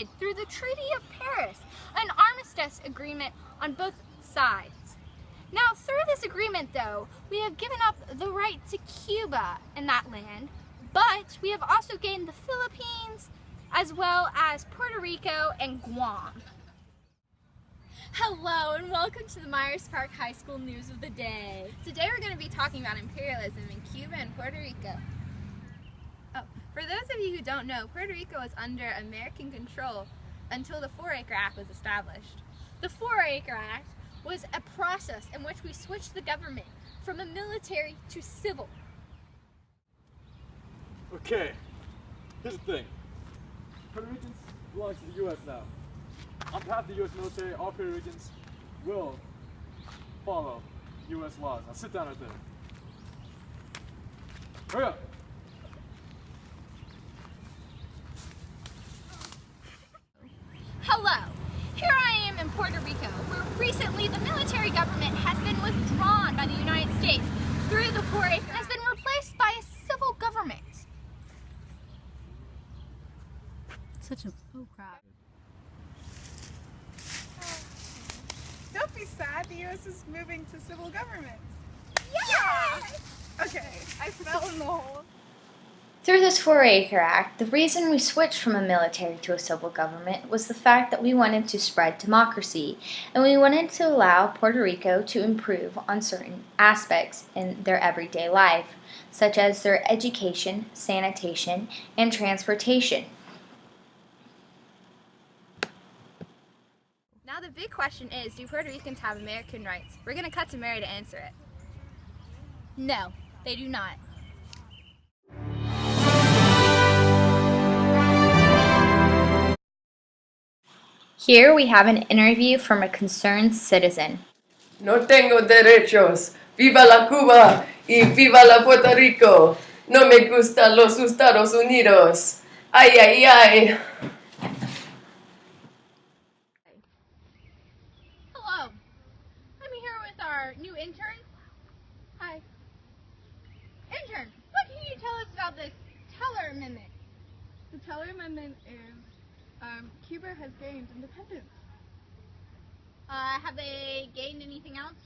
ended through the Treaty of Paris, an armistice agreement on both sides. Now, through this agreement, though, we have given up the right to Cuba in that land, but we have also gained the Philippines, as well as Puerto Rico and Guam. Hello and welcome to the Myers Park High School News of the Day. Today we're going to be talking about imperialism in Cuba and Puerto Rico. For those of you who don't know, Puerto Rico was under American control until the 4-Acre Act was established. The 4-Acre Act was a process in which we switched the government from a military to civil. Okay, here's the thing. Puerto Ricans belong to the U.S. now. On behalf of the U.S. military, all Puerto Ricans will follow U.S. laws. Now sit down right there. Hurry up. Hello, here I am in Puerto Rico, where recently the military government has been withdrawn by the United States through the 4-Acre and has been replaced by a civil government. Such a crap. Don't be sad, the U.S. is moving to civil government. Yeah! Okay, I fell in the hole. Through this 4-Acre Act, the reason we switched from a military to a civil government was the fact that we wanted to spread democracy, and we wanted to allow Puerto Rico to improve on certain aspects in their everyday life, such as their education, sanitation, and transportation. Now the big question is, do Puerto Ricans have American rights? We're going to cut to Mary to answer it. No, they do not. Here we have an interview from a concerned citizen. No tengo derechos. Viva la Cuba y viva la Puerto Rico. No me gustan los Estados Unidos. Ay, ay, ay. Hello, I'm here with our new intern. Hi. Intern, what can you tell us about this Teller Amendment? The Teller Amendment is Cuba has gained independence. Have they gained anything else?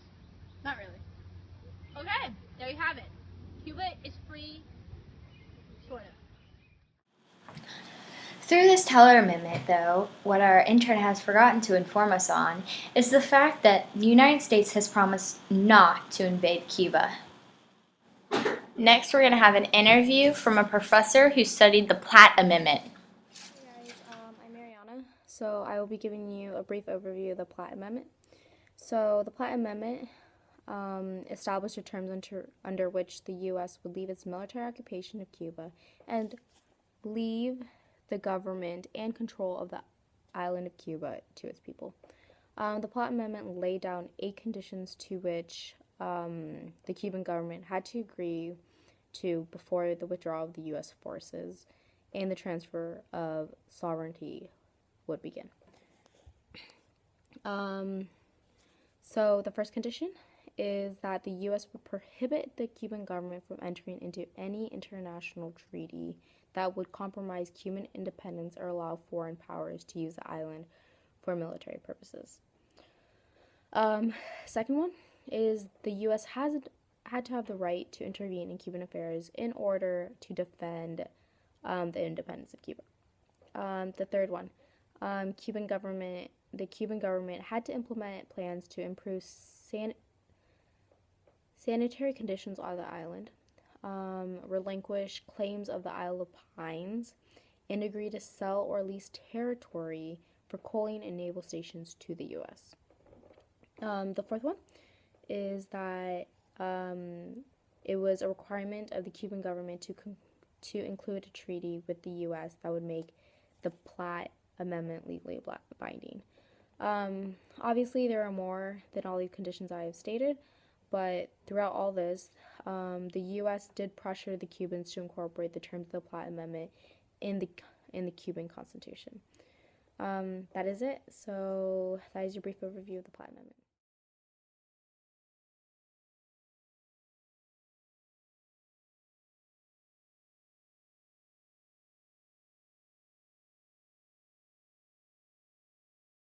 Not really. Okay, there you have it. Cuba is free, sort of. Through this Teller Amendment, though, what our intern has forgotten to inform us on is the fact that the United States has promised not to invade Cuba. Next, we're going to have an interview from a professor who studied the Platt Amendment. Hey guys, I'm Mariana. So I will be giving you a brief overview of the Platt Amendment. So the Platt Amendment established the terms under which the U.S. would leave its military occupation of Cuba and leave the government and control of the island of Cuba to its people. The Platt Amendment laid down 8 conditions to which the Cuban government had to agree to before the withdrawal of the U.S. forces and the transfer of sovereignty would begin. So the first condition is that the U.S. would prohibit the Cuban government from entering into any international treaty that would compromise Cuban independence or allow foreign powers to use the island for military purposes. Second one is the U.S. had to have the right to intervene in Cuban affairs in order to defend the independence of Cuba. The third one, the Cuban government had to implement plans to improve sanitary conditions on the island, relinquish claims of the Isle of Pines, and agree to sell or lease territory for coaling and naval stations to the U.S. The fourth one is that it was a requirement of the Cuban government to include a treaty with the U.S. that would make the Platt Amendment legally binding. Obviously, there are more than all these conditions I have stated, but throughout all this, the U.S. did pressure the Cubans to incorporate the terms of the Platt Amendment in the Cuban Constitution. That is it. So that is your brief overview of the Platt Amendment.